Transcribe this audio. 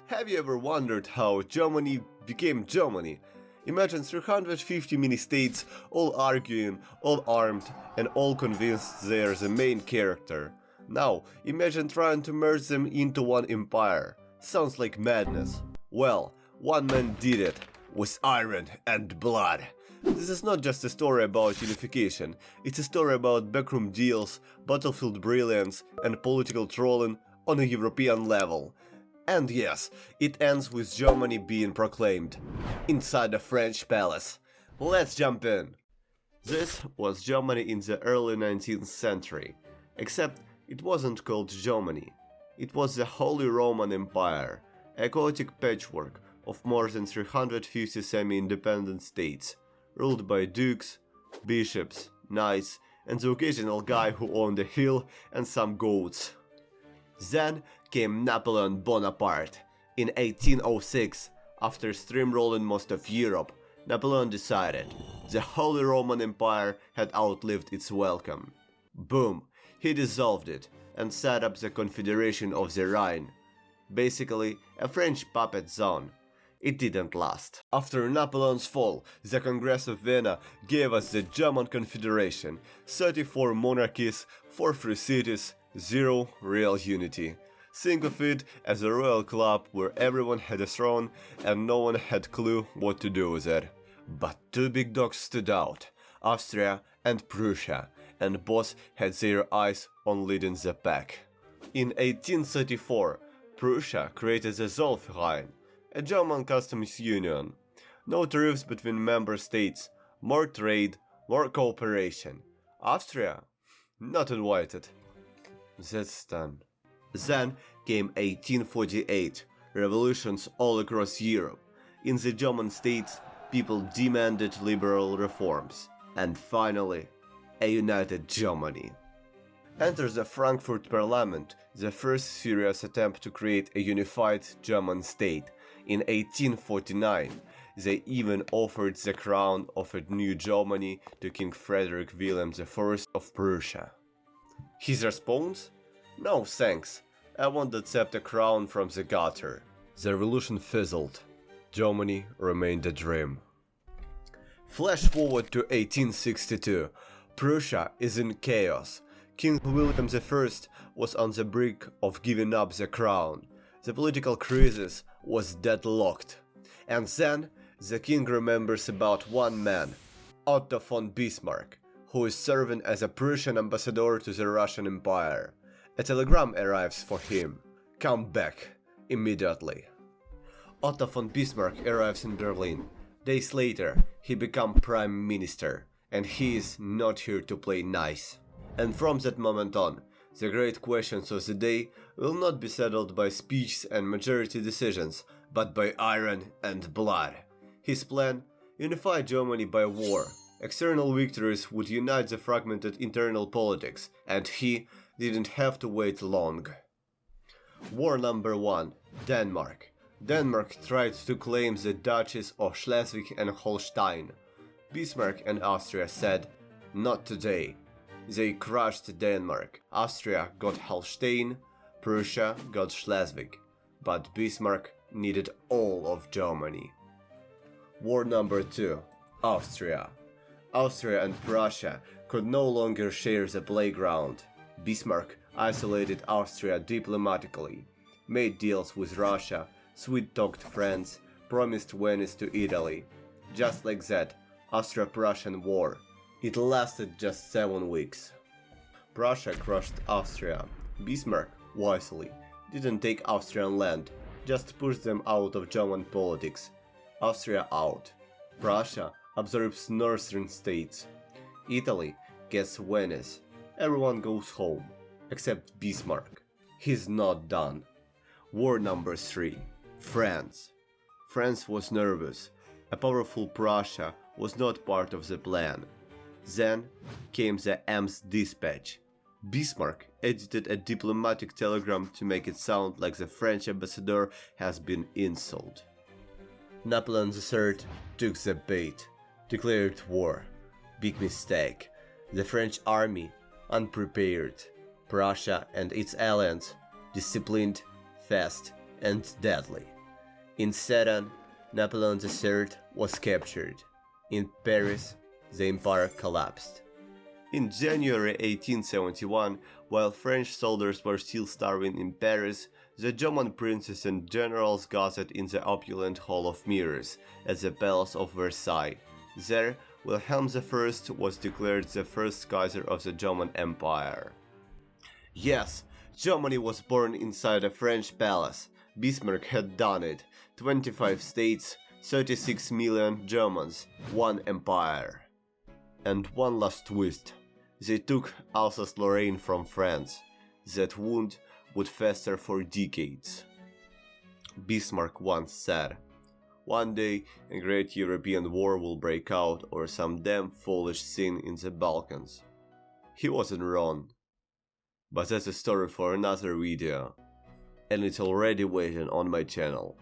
Have you ever wondered how Germany became Germany? Imagine 350 mini-states, all arguing, all armed, and all convinced they're the main character. Now, imagine trying to merge them into one empire. Sounds like madness. Well, one man did it, with iron and blood. This is not just a story about unification, it's a story about backroom deals, battlefield brilliance, and political trolling on a European level. And yes, it ends with Germany being proclaimed inside the French palace. Let's jump in. This was Germany in the early 19th century, except it wasn't called Germany. It was the Holy Roman Empire, a chaotic patchwork of more than 350 semi-independent states, ruled by dukes, bishops, knights, and the occasional guy who owned a hill and some goats. Then came Napoleon Bonaparte. In 1806, after steamrolling most of Europe, Napoleon decided the Holy Roman Empire had outlived its welcome. Boom, he dissolved it and set up the Confederation of the Rhine, basically a French puppet zone. It didn't last. After Napoleon's fall, the Congress of Vienna gave us the German Confederation, 34 monarchies, 4 free cities, 0 real unity. Think of it as a royal club where everyone had a throne and no one had clue what to do with it. But two big dogs stood out, Austria and Prussia, and both had their eyes on leading the pack. In 1834, Prussia created the Zollverein, a German customs union. No tariffs between member states, more trade, more cooperation. Austria? Not invited. That's done. Then came 1848, revolutions all across Europe. In the German states, people demanded liberal reforms. And finally, a united Germany. Enter the Frankfurt Parliament, the first serious attempt to create a unified German state. In 1849, they even offered the crown of a new Germany to King Frederick William I of Prussia. His response? No thanks, I won't accept a crown from the gutter. The revolution fizzled. Germany remained a dream. Flash forward to 1862. Prussia is in chaos. King William I was on the brink of giving up the crown. The political crisis was deadlocked. And then the king remembers about one man, Otto von Bismarck, who is serving as a Prussian ambassador to the Russian Empire. A telegram arrives for him. Come back immediately. Otto von Bismarck arrives in Berlin. Days later, he becomes prime minister, and he is not here to play nice. And from that moment on, the great questions of the day will not be settled by speeches and majority decisions, but by iron and blood. His plan? Unify Germany by war. External victories would unite the fragmented internal politics, and he didn't have to wait long. War number 1. Denmark. Denmark tried to claim the duchies of Schleswig and Holstein. Bismarck and Austria said, not today. They crushed Denmark. Austria got Holstein, Prussia got Schleswig, but Bismarck needed all of Germany. War number 2. Austria. Austria and Prussia could no longer share the playground. Bismarck isolated Austria diplomatically, made deals with Russia, sweet-talked France, promised Venice to Italy. Just like that, Austro-Prussian War. It lasted just 7 weeks. Prussia crushed Austria. Bismarck, wisely, didn't take Austrian land, just pushed them out of German politics. Austria out. Prussia absorbs northern states. Italy gets Venice. Everyone goes home, except Bismarck. He's not done. War number 3. France. France was nervous. A powerful Prussia was not part of the plan. Then came the Ems dispatch. Bismarck edited a diplomatic telegram to make it sound like the French ambassador has been insulted. Napoleon III took the bait, declared war. Big mistake. The French army, unprepared. Prussia and its allies, disciplined, fast, and deadly. In Sedan, Napoleon III was captured. In Paris, the empire collapsed. In January 1871, while French soldiers were still starving in Paris, the German princes and generals gathered in the opulent Hall of Mirrors at the Palace of Versailles. There, Wilhelm I was declared the first Kaiser of the German Empire. Yes, Germany was born inside a French palace. Bismarck had done it. 25 states, 36 million Germans, one empire. And one last twist. They took Alsace-Lorraine from France. That wound would fester for decades. Bismarck once said, "One day a great European war will break out or some damn foolish sin in the Balkans." He wasn't wrong. But that's a story for another video, and it's already waiting on my channel.